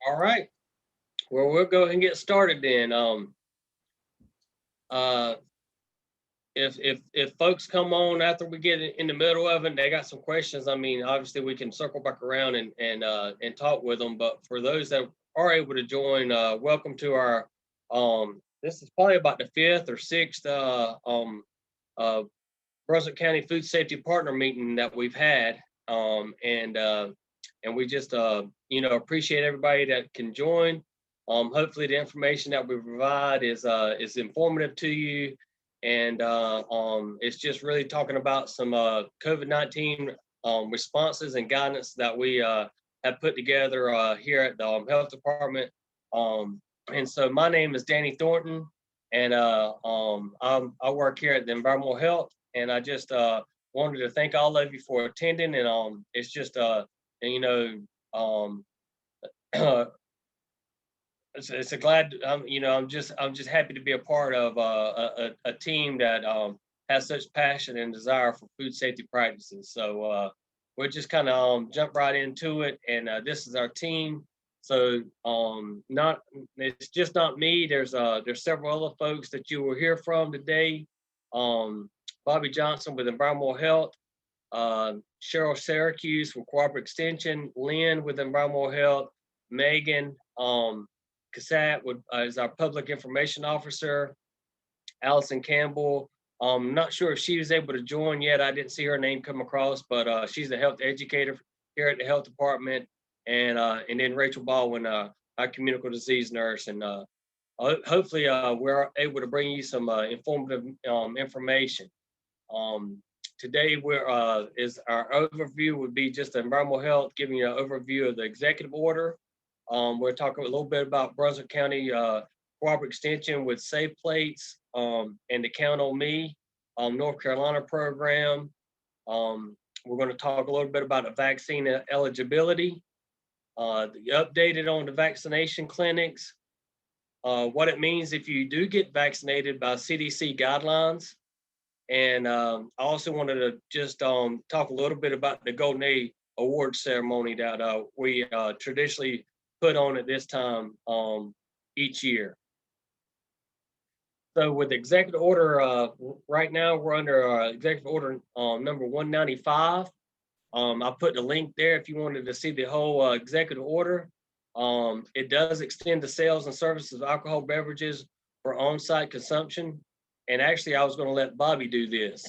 All right. Well, we'll go ahead and get started then. Uh, if folks come on after we get in the middle of it, they got some questions. I mean, obviously we can circle back around and talk with them. But for those that are able to join, welcome to our this is probably about the fifth or sixth Brunswick County Food Safety Partner meeting that we've had. And we just appreciate everybody that can join. Hopefully the information that we provide is informative to you, and it's just really talking about some COVID-19 responses and guidance that we have put together here at the health department. And so my name is Danny Thornton, and I work here at the environmental health, and I just wanted to thank all of you for attending, and it's just it's a glad I'm just happy to be a part of a team that has such passion and desire for food safety practices. So we'll just kind of jump right into it, and this is our team. So it's just not me. There's several other folks that you will hear from today. Bobby Johnson with Environmental Health, Cheryl Syracuse with Cooperative Extension, Lynn with Environmental Health, Megan Cassat is our Public Information Officer, Allison Campbell. I'm not sure if she was able to join yet. I didn't see her name come across, but she's a health educator here at the health department, and then Rachel Baldwin, our communicable disease nurse, and hopefully we're able to bring you some informative information. Today is our overview would be just environmental health, giving you an overview of the executive order. We're talking a little bit about Brunswick County Cooperative Extension with Safe Plates and the Count on Me North Carolina program. We're going to talk a little bit about the vaccine eligibility, the updated on the vaccination clinics, what it means if you do get vaccinated by CDC guidelines. And I also wanted to just talk a little bit about the Golden A Award ceremony that we traditionally put on at this time each year. So with executive order, right now we're under executive order number 195. I put the link there if you wanted to see the whole executive order. It does extend the sales and services of alcohol beverages for on-site consumption. And actually, I was going to let Bobby do this.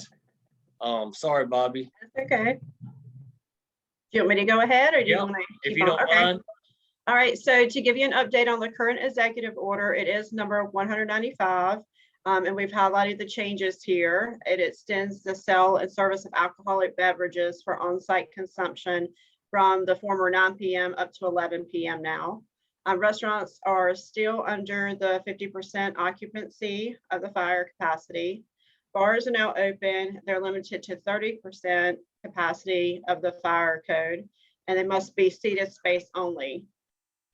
Sorry, Bobby. That's okay. Do you want me to go ahead, or do you want to keep if you don't mind? All right. So to give you an update on the current executive order, it is number 195, and we've highlighted the changes here. It extends the sale and service of alcoholic beverages for on-site consumption from the former 9 p.m. up to 11 p.m. now. Restaurants are still under the 50% occupancy of the fire capacity. Bars are now open. They're limited to 30% capacity of the fire code, and they must be seated space only.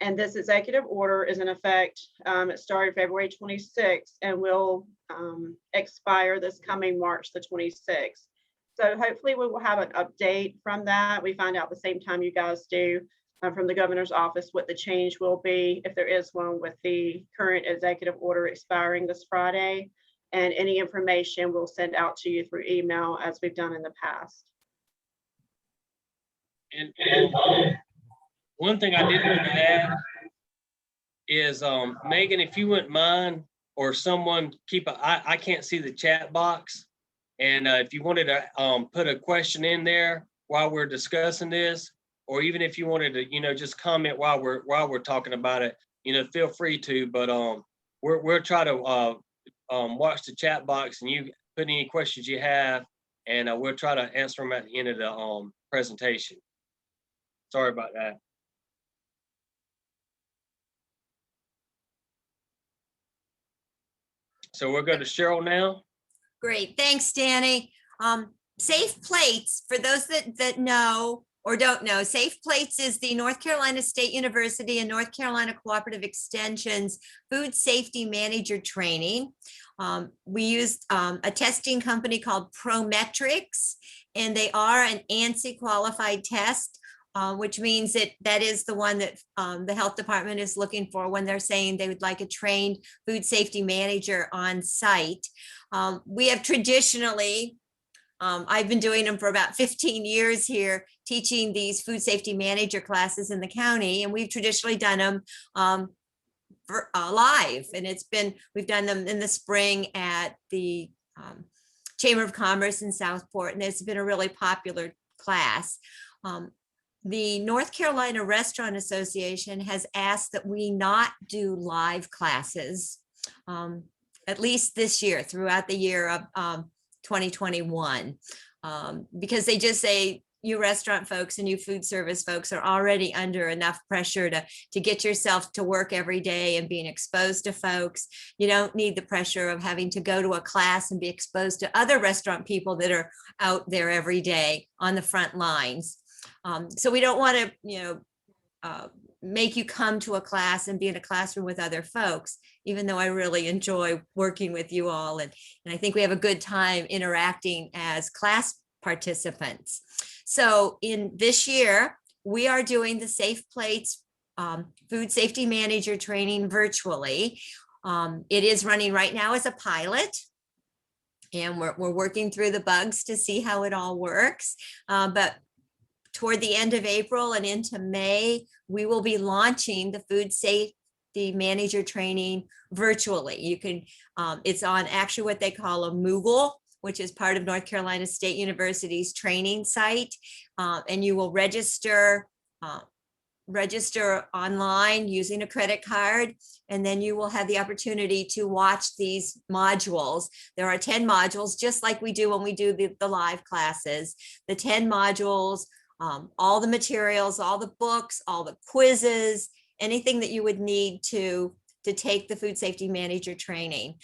And this executive order is in effect. It started February 26th and will expire this coming March the 26th. So hopefully we will have an update from that. We find out the same time you guys do. From the governor's office what the change will be, if there is one, with the current executive order expiring this Friday. And any information we'll send out to you through email as we've done in the past. And one thing I did want to add is, Megan, if you wouldn't mind, or someone I can't see the chat box. And if you wanted to put a question in there while we're discussing this, or even if you wanted to, just comment while we're talking about it, feel free to. But we'll try to watch the chat box, and you put any questions you have, and we'll try to answer them at the end of the presentation. Sorry about that. So we'll go to Cheryl now. Great, thanks, Danny. Safe Plates, for those that know or don't know, Safe Plates is the North Carolina State University and North Carolina Cooperative Extension's food safety manager training. We used a testing company called Prometrics, and they are an ANSI qualified test. which means that is the one that the health department is looking for when they're saying they would like a trained food safety manager on site. We have traditionally, I've been doing them for about 15 years here, teaching these food safety manager classes in the county, and we've traditionally done them live, and we've done them in the spring at the Chamber of Commerce in Southport, and it's been a really popular class. The North Carolina Restaurant Association has asked that we not do live classes, at least this year, throughout the year of 2021, because they just say, you restaurant folks and you food service folks are already under enough pressure to get yourself to work every day and being exposed to folks. You don't need the pressure of having to go to a class and be exposed to other restaurant people that are out there every day on the front lines. So we don't want to, make you come to a class and be in a classroom with other folks, even though I really enjoy working with you all. And I think we have a good time interacting as class participants. So in this year, we are doing the Safe Plates Food Safety Manager training virtually. It is running right now as a pilot, and we're working through the bugs to see how it all works. But toward the end of April and into May, we will be launching the Food Safety Manager training virtually. You can, it's on actually what they call a Moogle, which is part of North Carolina State University's training site. And you will register online using a credit card, and then you will have the opportunity to watch these modules. There are 10 modules, just like we do when we do the live classes. The 10 modules, all the materials, all the books, all the quizzes, anything that you would need to take the food safety manager training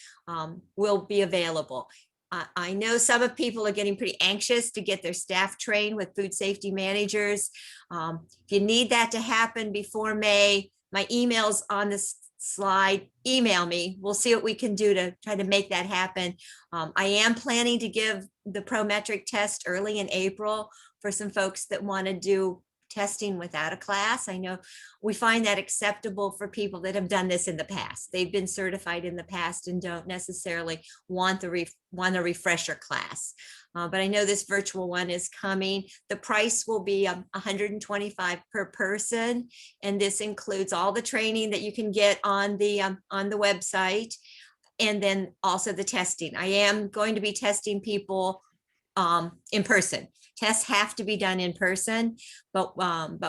will be available. I know some of people are getting pretty anxious to get their staff trained with food safety managers. If you need that to happen before May, my email's on this slide. Email me. We'll see what we can do to try to make that happen. I am planning to give the Prometric test early in April for some folks that want to do testing without a class. I know we find that acceptable for people that have done this in the past. They've been certified in the past and don't necessarily want a refresher class. But I know this virtual one is coming. The price will be $125 per person, and this includes all the training that you can get on the website, and then also the testing. I am going to be testing people in person. Tests have to be done in person, but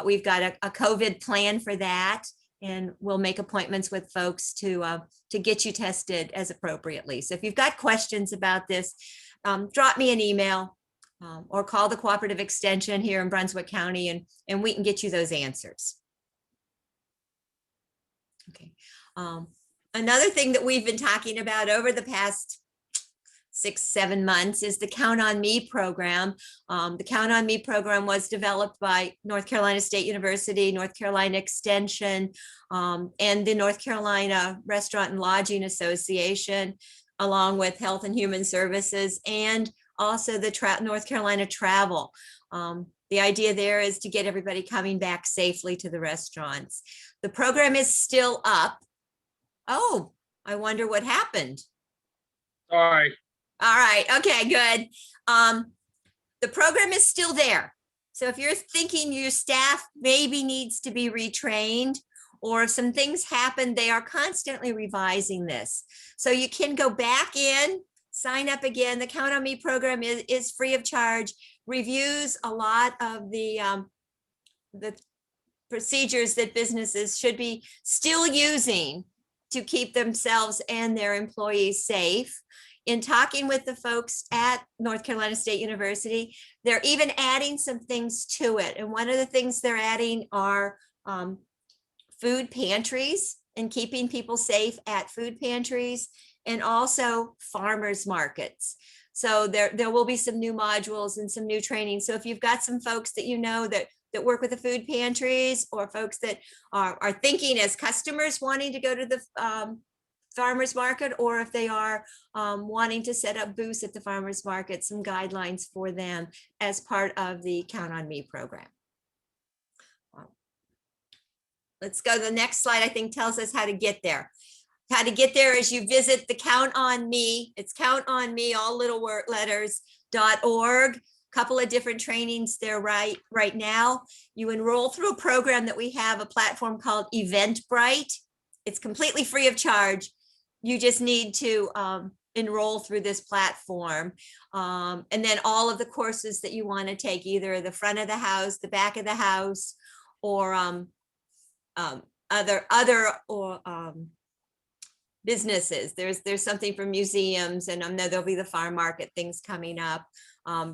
we've got a COVID plan for that, and we'll make appointments with folks to get you tested as appropriately. So if you've got questions about this, drop me an email or call the Cooperative Extension here in Brunswick County, and we can get you those answers. Okay. Another thing that we've been talking about over the past 6-7 months is the Count on Me program. The Count on Me program was developed by North Carolina State University, North Carolina Extension, and the North Carolina Restaurant and Lodging Association, along with Health and Human Services, and also the North Carolina Travel. The idea there is to get everybody coming back safely to the restaurants. The program is still up. Oh, I wonder what happened. Sorry. All right. Okay, good. The program is still there. So if you're thinking your staff maybe needs to be retrained, or if some things happen, they are constantly revising this. So you can go back in, sign up again. The Count on Me program is free of charge, reviews a lot of the procedures that businesses should be still using to keep themselves and their employees safe. In talking with the folks at North Carolina State University, they're even adding some things to it. And one of the things they're adding are food pantries and keeping people safe at food pantries, and also farmers markets. So there will be some new modules and some new training. So if you've got some folks that you know that work with the food pantries, or folks that are thinking as customers wanting to go to the farmers market, or if they are wanting to set up booths at the farmers market, some guidelines for them as part of the Count on Me program. let's go. The next slide, I think, tells us how to get there. How to get there is you visit the Count on Me. It's Count on Me, all little letters.org. Couple of different trainings there right now. You enroll through a program that we have, a platform called Eventbrite. It's completely free of charge. You just need to enroll through this platform. And then all of the courses that you want to take, either the front of the house, the back of the house, or other businesses. There's something for museums, and I know there'll be the farm market things coming up,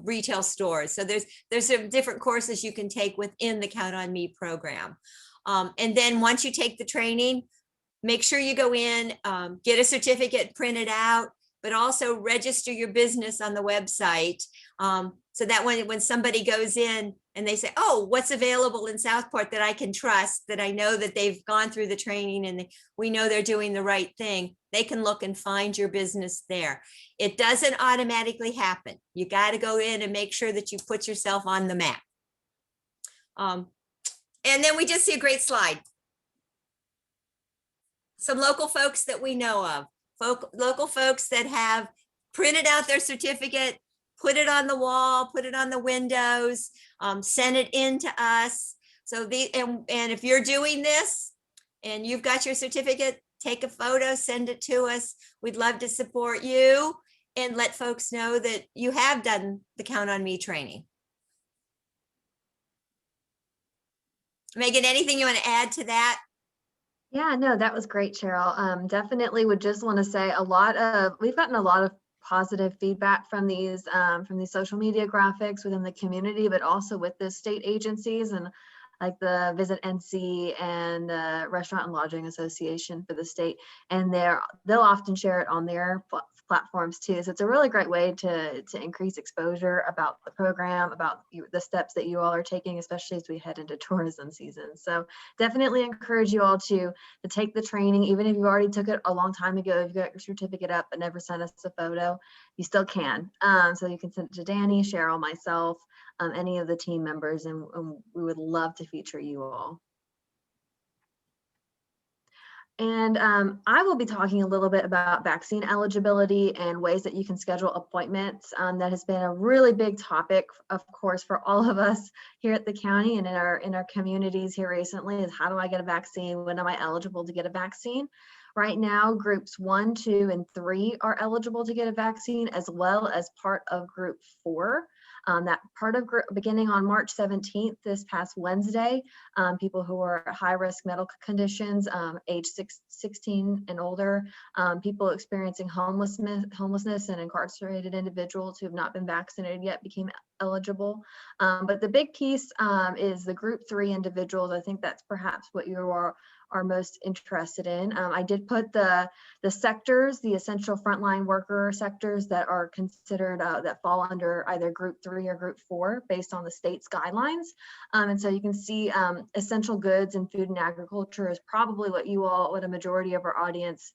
retail stores. So there's some different courses you can take within the Count on Me program. And then once you take the training, make sure you go in, get a certificate printed out, but also register your business on the website. So that when somebody goes in and they say, oh, what's available in Southport that I can trust, that I know that they've gone through the training and we know they're doing the right thing, they can look and find your business there. It doesn't automatically happen. You got to go in and make sure that you put yourself on the map. And then we just see a great slide. Some local folks that we know of, local folks that have printed out their certificate, put it on the wall, put it on the windows, send it in to us. So and if you're doing this and you've got your certificate, take a photo, send it to us. We'd love to support you and let folks know that you have done the Count on Me training. Megan, anything you want to add to that? Yeah, no, that was great, Cheryl. Definitely would just want to say we've gotten a lot of positive feedback from these social media graphics within the community, but also with the state agencies and like the Visit NC and the Restaurant and Lodging Association for the state. And they'll often share it on their platforms too. So it's a really great way to increase exposure about the program, about the steps that you all are taking, especially as we head into tourism season. So definitely encourage you all to take the training, even if you already took it a long time ago. If you got your certificate up but never sent us a photo, you still can. So you can send it to Danny, Cheryl, myself, any of the team members, and we would love to feature you all. And I will be talking a little bit about vaccine eligibility and ways that you can schedule appointments. That has been a really big topic, of course, for all of us here at the county and in our communities here recently, is how do I get a vaccine? When am I eligible to get a vaccine? Right now, groups 1, 2, and 3 are eligible to get a vaccine, as well as part of group 4. That part of group, beginning on March 17th, this past Wednesday, people who are at high-risk medical conditions, age 16 and older, people experiencing homelessness and incarcerated individuals who have not been vaccinated yet became eligible. But the big piece is the group 3 individuals. I think that's perhaps what you are most interested in. I did put the sectors, the essential frontline worker sectors that are considered, that fall under either group 3 or group 4 based on the state's guidelines. And so you can see essential goods and food and agriculture is probably what a majority of our audience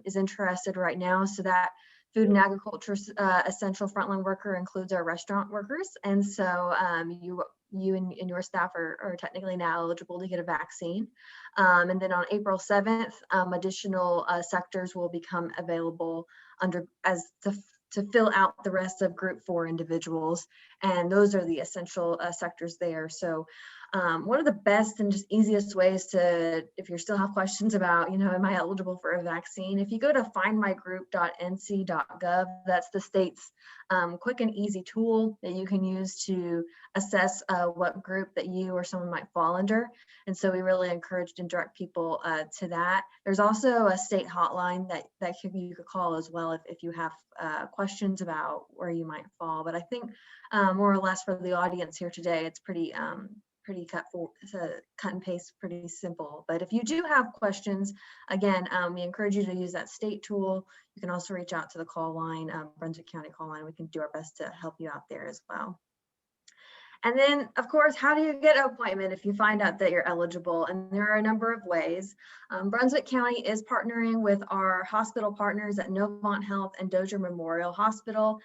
is interested right now. So that food and agriculture essential frontline worker includes our restaurant workers. And so you and your staff are technically now eligible to get a vaccine. And then on April 7th, additional sectors will become available to fill out the rest of group 4 individuals. And those are the essential sectors there. So one of the best and just easiest ways to, if you still have questions about, am I eligible for a vaccine? If you go to findmygroup.nc.gov, that's the state's quick and easy tool that you can use to assess what group that you or someone might fall under. And so we really encourage and direct people to that. There's also a state hotline that you could call as well if you have questions about where you might fall. But I think more or less for the audience here today, it's pretty cut and paste, pretty simple. But if you do have questions, again, we encourage you to use that state tool. You can also reach out to the call line, Brunswick County call line. We can do our best to help you out there as well. And then, of course, how do you get an appointment if you find out that you're eligible? And there are a number of ways. Brunswick County is partnering with our hospital partners at Novant Health and Dozier Memorial Hospital.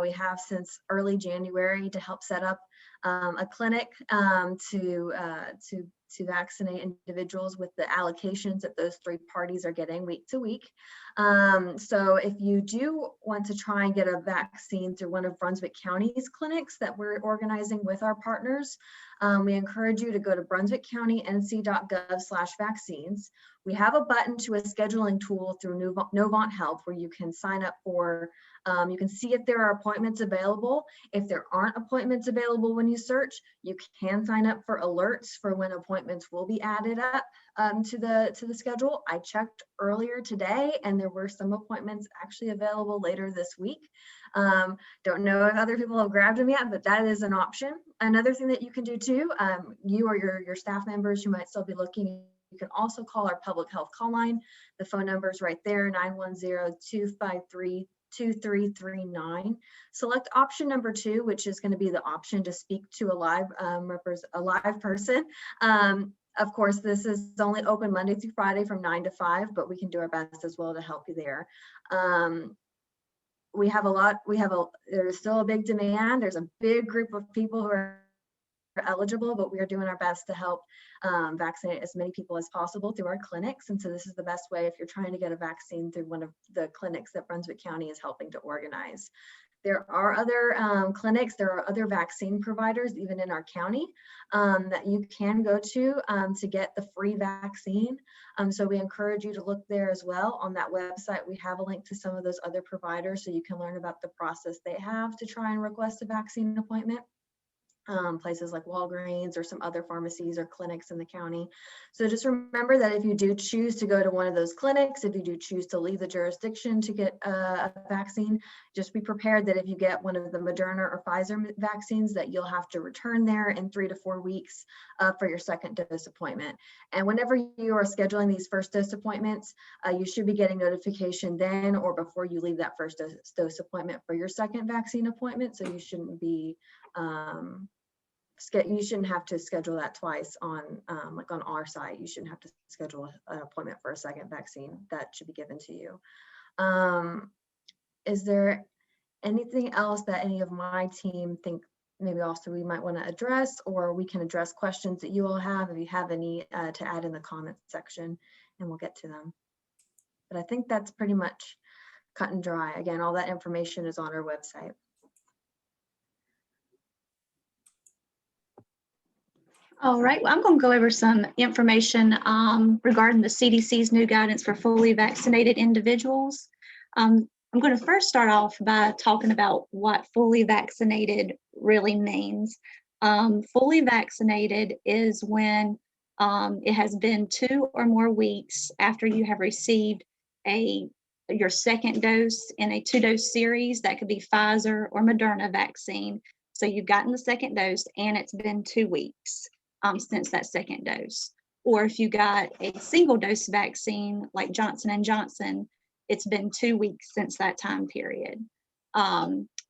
We have since early January to help set up a clinic to to vaccinate individuals with the allocations that those three parties are getting week to week. So if you do want to try and get a vaccine through one of Brunswick County's clinics that we're organizing with our partners, we encourage you to go to brunswickcountync.gov/vaccines. We have a button to a scheduling tool through Novant Health where you can sign up for, you can see if there are appointments available. If there aren't appointments available when you search, you can sign up for alerts for when appointments will be added up to the schedule. I checked earlier today and there were some appointments actually available later this week. Don't know if other people have grabbed them yet, but that is an option. Another thing that you can do too, you or your staff members who might still be looking, you can also call our public health call line. The phone number is right there, 910-253-2339. Select option number 2, which is going to be the option to speak to a live person. Of course, this is only open Monday through Friday from 9 to 5, but we can do our best as well to help you there. There's still a big demand. There's a big group of people who are eligible, but we are doing our best to help vaccinate as many people as possible through our clinics. And so this is the best way if you're trying to get a vaccine through one of the clinics that Brunswick County is helping to organize. There are other clinics, there are other vaccine providers, even in our county, that you can go to get the free vaccine. So we encourage you to look there as well. On that website, we have a link to some of those other providers so you can learn about the process they have to try and request a vaccine appointment. Places like Walgreens or some other pharmacies or clinics in the county. So just remember that if you do choose to go to one of those clinics, if you do choose to leave the jurisdiction to get a vaccine, just be prepared that if you get one of the Moderna or Pfizer vaccines that you'll have to return there in 3 to 4 weeks for your second dose appointment. And whenever you are scheduling these first dose appointments, you should be getting notification then or before you leave that first dose appointment for your second vaccine appointment. So you shouldn't be you shouldn't have to schedule that twice on like on our site. You shouldn't have to schedule an appointment for a second vaccine. That should be given to you. Is there anything else that any of my team think maybe also we might want to address, or we can address questions that you all have if you have any to add in the comments section, and we'll get to them. But I think that's pretty much cut and dry. Again, all that information is on our website. All right, well, I'm going to go over some information regarding the CDC's new guidance for fully vaccinated individuals. I'm going to first start off by talking about what fully vaccinated really means. Fully vaccinated is when it has been 2 or more weeks after you have received your second dose in a 2-dose series. That could be Pfizer or Moderna vaccine. So you've gotten the second dose and it's been 2 weeks since that second dose. Or if you got a single dose vaccine like Johnson & Johnson, it's been 2 weeks since that time period.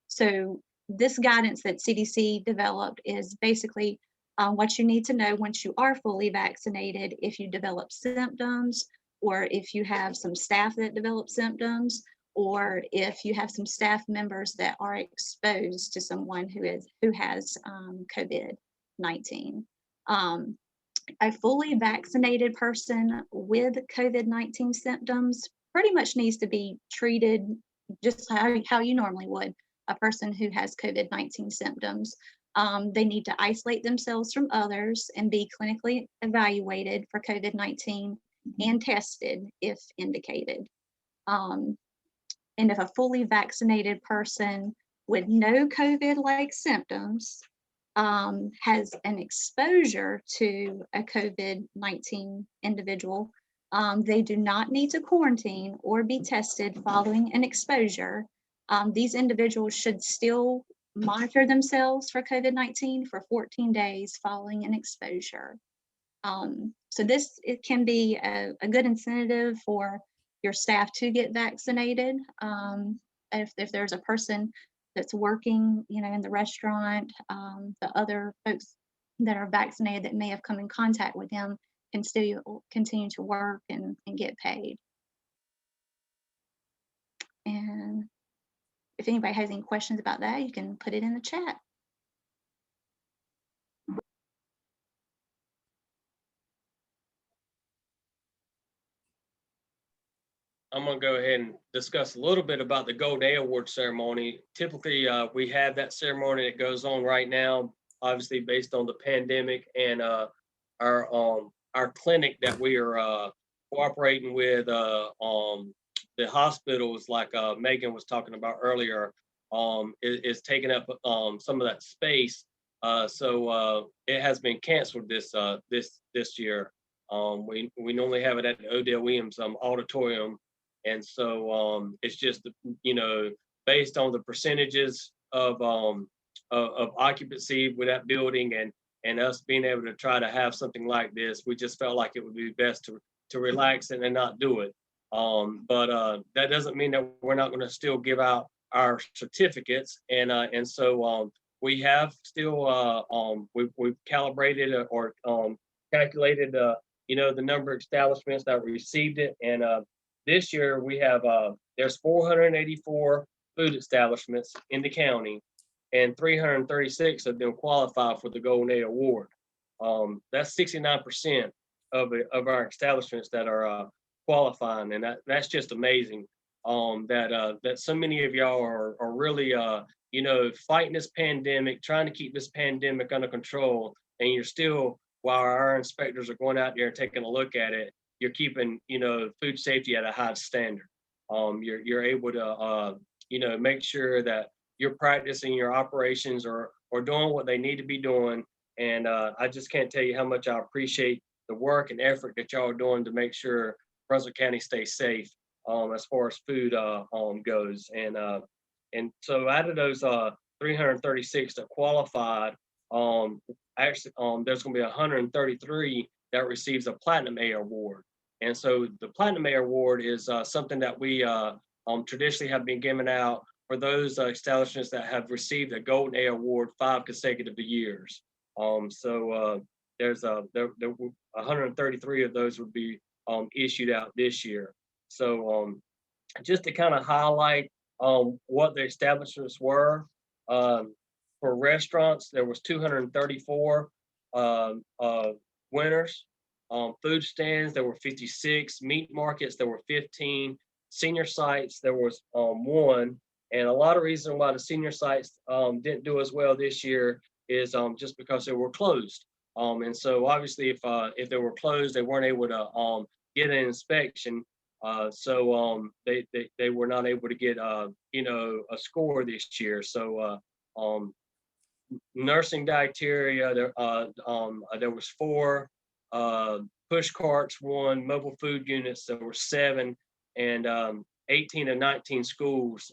So this guidance that CDC developed is basically what you need to know once you are fully vaccinated, if you develop symptoms, or if you have some staff that develop symptoms, or if you have some staff members that are exposed to someone who has COVID-19. A fully vaccinated person with COVID-19 symptoms pretty much needs to be treated just how you normally would a person who has COVID-19 symptoms. They need to isolate themselves from others and be clinically evaluated for COVID-19 and tested if indicated. And if a fully vaccinated person with no COVID-like symptoms has an exposure to a COVID-19 individual, they do not need to quarantine or be tested following an exposure. These individuals should still monitor themselves for COVID-19 for 14 days following an exposure. So it can be a good incentive for your staff to get vaccinated. If there's a person that's working, in the restaurant, the other folks that are vaccinated that may have come in contact with them can still continue to work and get paid. And if anybody has any questions about that, you can put it in the chat. I'm gonna go ahead and discuss a little bit about the Golden A Award ceremony. Typically, we have that ceremony that goes on right now, obviously based on the pandemic and our clinic that we are cooperating with the hospitals, like Megan was talking about earlier, is taking up some of that space. So it has been canceled this year. We normally have it at the Odell Williams auditorium, and so it's just based on the percentages of occupancy with that building and us being able to try to have something like this, we just felt like it would be best to relax and not do it. But that doesn't mean that we're not going to still give out our certificates, and so we have still we've calibrated or calculated the number of establishments that received it, and this year we have there's 484 food establishments in the county, and 336 of them qualify for the Golden A Award. That's 69% of our establishments that are qualifying, and that's just amazing. That so many of y'all are really fighting this pandemic, trying to keep this pandemic under control, and you're still, while our inspectors are going out there and taking a look at it, you're keeping food safety at a high standard. You're able to make sure that your practice and your operations are doing what they need to be doing. And I just can't tell you how much I appreciate the work and effort that y'all are doing to make sure Brunswick County stays safe as far as food goes. And so out of those 336 that qualified, actually there's going to be 133 that receives a Platinum A award. And so the Platinum A award is something that we traditionally have been giving out for those establishments that have received a Golden A award 5 consecutive years. So there's 133 of those would be issued out this year. So just to kind of highlight what the establishments were, for restaurants, there was 234 winners. Food stands, there were 56. Meat markets, there were 15. Senior sites, there was 1. And a lot of reason why the senior sites didn't do as well this year is just because they were closed. And so obviously if they were closed, they weren't able to get an inspection. So they were not able to get a score this year. So nursing dietary, there was 4. Push carts 1, mobile food units there were 7, and 18 and 19 schools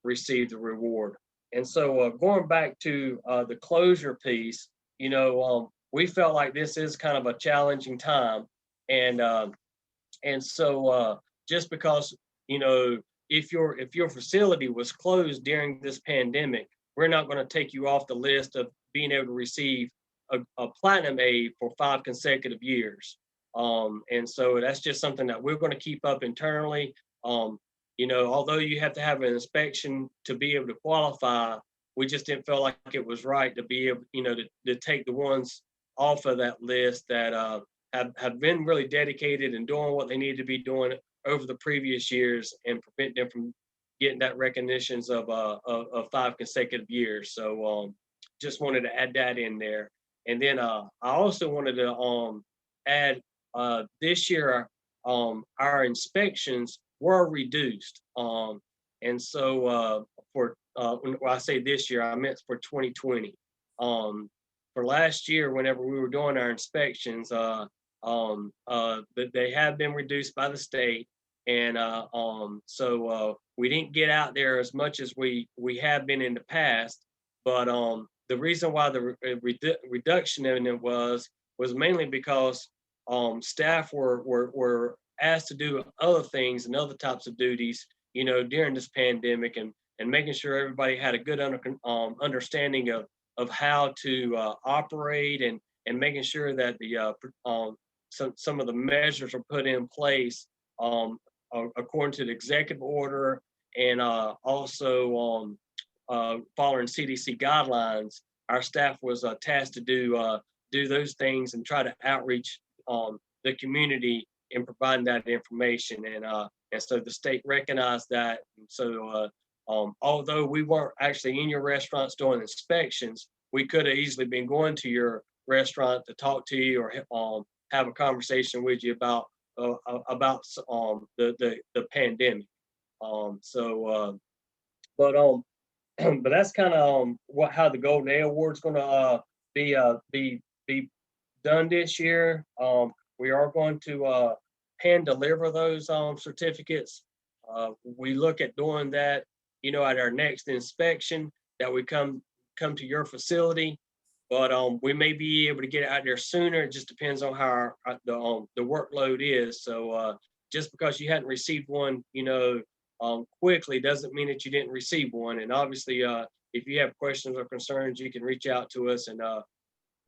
received the reward. And so going back to the closure piece, we felt like this is kind of a challenging time, and so just because if your facility was closed during this pandemic, we're not going to take you off the list of being able to receive a Platinum A for 5 consecutive years. And so that's just something that we're going to keep up internally. Although you have to have an inspection to be able to qualify, we just didn't feel like it was right to be able, to take the ones off of that list that have been really dedicated and doing what they need to be doing over the previous years, and prevent them from getting that recognitions of 5 consecutive years. So just wanted to add that in there. And then I also wanted to add this year our inspections were reduced. And so when I say this year, I meant for 2020. For last year, whenever we were doing our inspections, they have been reduced by the state. And so we didn't get out there as much as we have been in the past. But the reason why the reduction in it was mainly because staff were asked to do other things and other types of duties, during this pandemic, and making sure everybody had a good understanding of how to operate, and making sure that the some of the measures are put in place according to the executive order, and also following CDC guidelines. Our staff was tasked to do those things and try to outreach the community in providing that information. And And so the state recognized that. And so although we weren't actually in your restaurants doing inspections, we could have easily been going to your restaurant to talk to you or have a conversation with you about the pandemic. But but that's kind of how the Golden A Award's going to be done this year. We are going to hand deliver those certificates. We look at doing that, at our next inspection, that we come to your facility. But we may be able to get it out there sooner. It just depends on how the workload is. So just because you hadn't received one, quickly doesn't mean that you didn't receive one. And obviously, if you have questions or concerns, you can reach out to us, and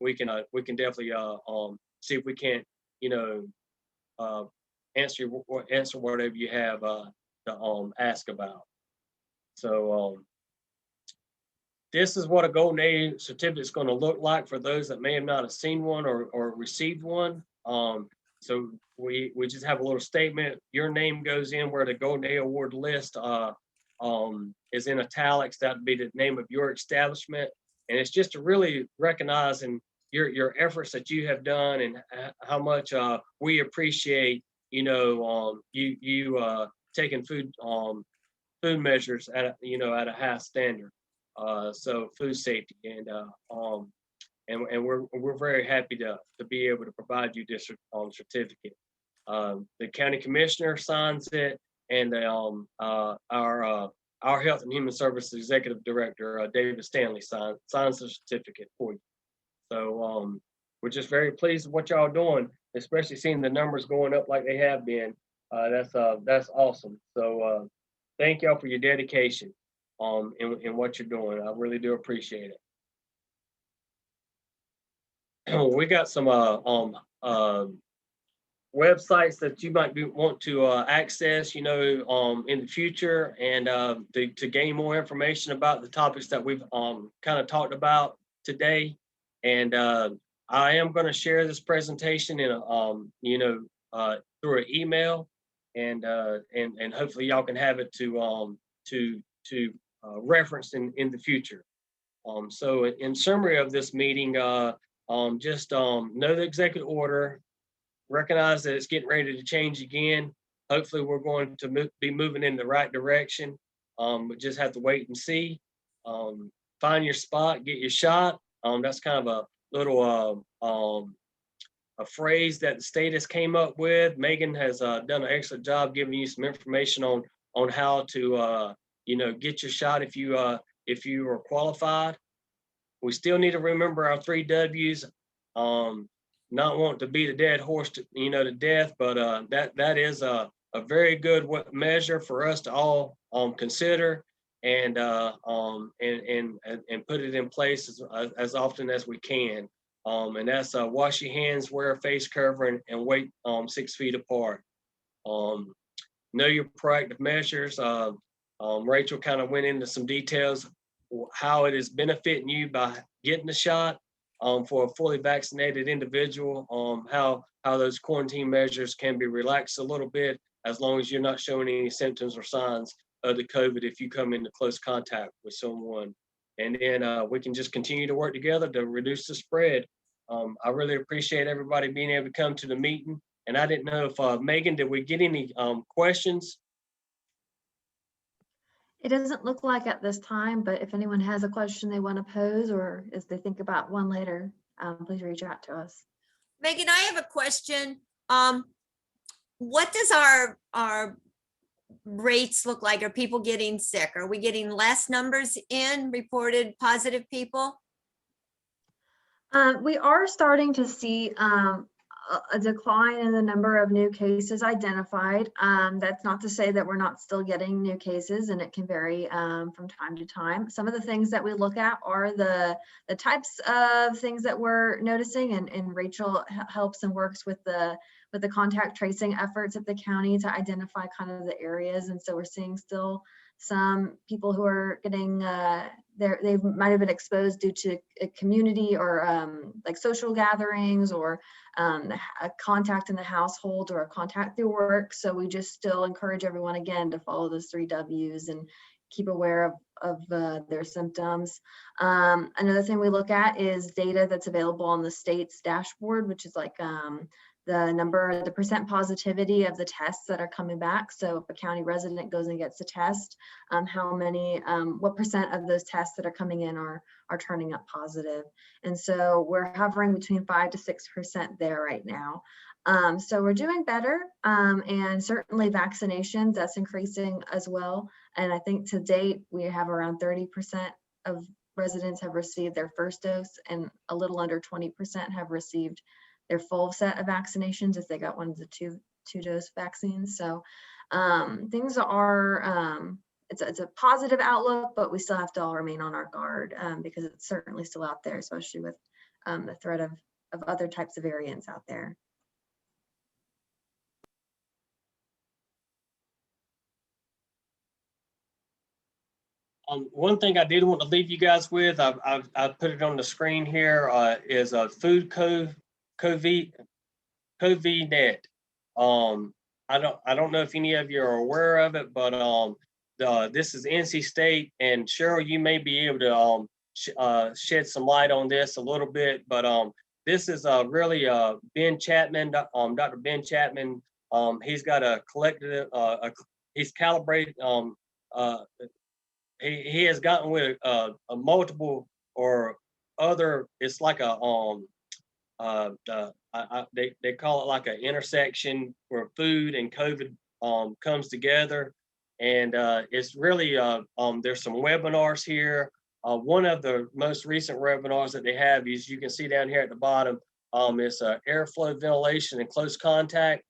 we can definitely see if we can't, answer whatever you have to ask about. So this is what a Golden A certificate is going to look like for those that may have not have seen one or received one. So we just have a little statement. Your name goes in where the Golden A Award list is in italics. That would be the name of your establishment, and it's just to really recognizing your efforts that you have done and how much we appreciate you taking food measures at a high standard. So food safety, and we're very happy to be able to provide you this certificate. The county commissioner signs it, and our Health and Human Services Executive Director, David Stanley, signs the certificate for you. So we're just very pleased with what y'all are doing, especially seeing the numbers going up like they have been. That's awesome. So thank y'all for your dedication in what you're doing. I really do appreciate it. We got some websites that you might want to access, in the future, and to gain more information about the topics that we've kind of talked about today. And I am going to share this presentation in through an email, and hopefully y'all can have it to reference in the future. So in summary of this meeting, just know the executive order, recognize that it's getting ready to change again. Hopefully we're going to be moving in the right direction. We just have to wait and see. Find your spot, get your shot. That's kind of a little a phrase that the state has came up with. Megan has done an excellent job giving you some information on how to get your shot if you are qualified. We still need to remember our 3 W's. Not wanting to beat a dead horse to death, but that is a very good measure for us to all consider and put it in place as often as we can. And that's wash your hands, wear a face covering, and wait 6 feet apart. Know your proactive measures. Rachel kind of went into some details how it is benefiting you by getting the shot. For a fully vaccinated individual, how those quarantine measures can be relaxed a little bit as long as you're not showing any symptoms or signs of the COVID if you come into close contact with someone. And then we can just continue to work together to reduce the spread. I really appreciate everybody being able to come to the meeting. And I didn't know if, Megan, did we get any questions? It doesn't look like at this time, but if anyone has a question they want to pose, or as they think about one later, please reach out to us. Megan, I have a question. What does our rates look like? Are people getting sick? Are we getting less numbers in reported positive people? We are starting to see a decline in the number of new cases identified. That's not to say that we're not still getting new cases, and it can vary from time to time. Some of the things that we look at are the types of things that we're noticing, and Rachel helps and works with the contact tracing efforts at the county to identify kind of the areas. And so we're seeing still some people who are getting they might have been exposed due to a community or like social gatherings or a contact in the household or a contact through work. So we just still encourage everyone again to follow those 3 W's and keep aware of their symptoms. Another thing we look at is data that's available on the state's dashboard, which is like the percent positivity of the tests that are coming back. So if a county resident goes and gets a test, what percent of those tests that are coming in are turning up positive. And so we're hovering between 5 to 6% there right now. So we're doing better, and certainly vaccinations, that's increasing as well. And I think to date, we have around 30% of residents have received their first dose, and a little under 20% have received their full set of vaccinations if they got one of the two dose vaccines. So things are, it's a positive outlook, but we still have to all remain on our guard because it's certainly still out there, especially with the threat of other types of variants out there. One thing I did want to leave you guys with, I've put it on the screen here, is a food COVID net. I don't know if any of you are aware of it, but this is NC State, and Cheryl, you may be able to shed some light on this a little bit, but this is really Ben Chapman, Dr. Ben Chapman. He's got a collective, he's calibrated. He has gotten with a multiple or other. It's like a they call it like an intersection where food and COVID comes together, and it's really there's some webinars here. One of the most recent webinars that they have is, you can see down here at the bottom, it's airflow, ventilation, and close contact.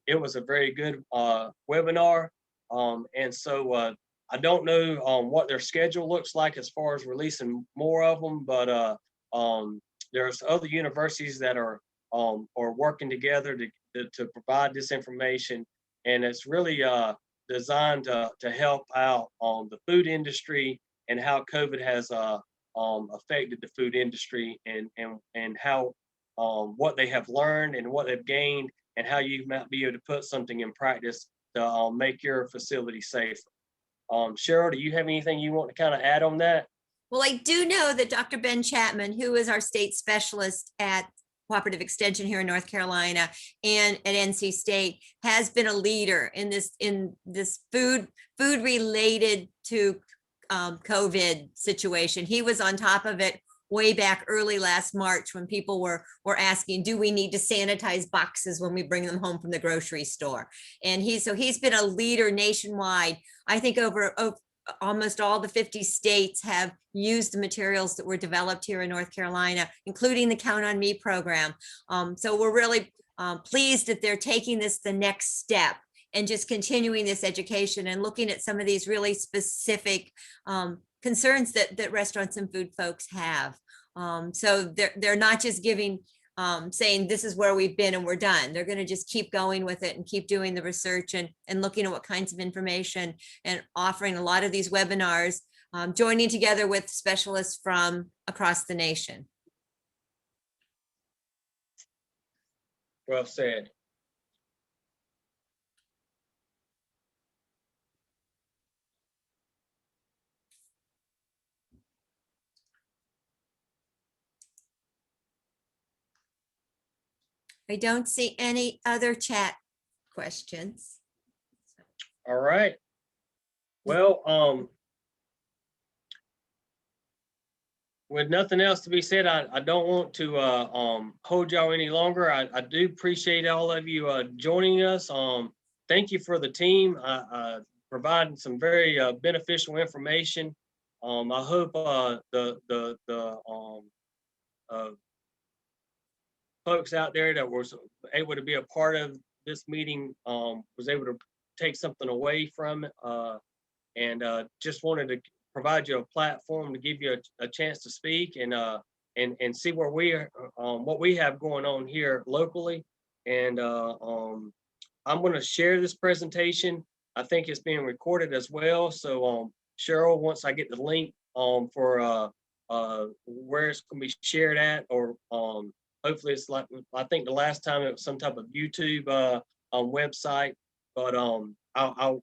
It was a very good webinar, and so I don't know what their schedule looks like as far as releasing more of them, but there's other universities that are working together to provide this information, and it's really designed to help out the food industry and how COVID has affected the food industry, and how what they have learned and what they've gained, and how you might be able to put something in practice to make your facility safer. Cheryl, do you have anything you want to kind of add on that? Well, I do know that Dr. Ben Chapman, who is our state specialist at Cooperative Extension here in North Carolina and at NC State, has been a leader in this food related to COVID situation. He was on top of it way back early last March when people were asking, do we need to sanitize boxes when we bring them home from the grocery store? And he's been a leader nationwide. I think over almost all the 50 states have used the materials that were developed here in North Carolina, including the Count on Me program. So we're really pleased that they're taking this the next step and just continuing this education and looking at some of these really specific concerns that restaurants and food folks have. So they're not just giving, saying this is where we've been and we're done. They're going to just keep going with it and keep doing the research and looking at what kinds of information, and offering a lot of these webinars, joining together with specialists from across the nation. Well said. I don't see any other chat questions. All right. Well, with nothing else to be said, I don't want to hold y'all any longer. I do appreciate all of you joining us. Thank you for the team providing some very beneficial information. I hope the folks out there that was able to be a part of this meeting was able to take something away from it, and just wanted to provide you a platform to give you a chance to speak and see where we are, what we have going on here locally. And I'm going to share this presentation. I think it's being recorded as well. So Cheryl, once I get the link for where it's gonna be shared at, or hopefully it's like, I think the last time it was some type of YouTube website, but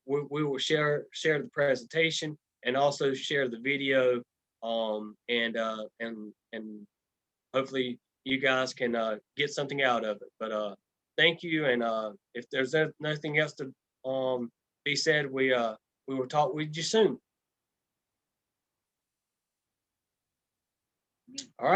we will share the presentation and also share the video, and hopefully you guys can get something out of it. But thank you, and if there's nothing else to be said, we will talk with you soon. All right.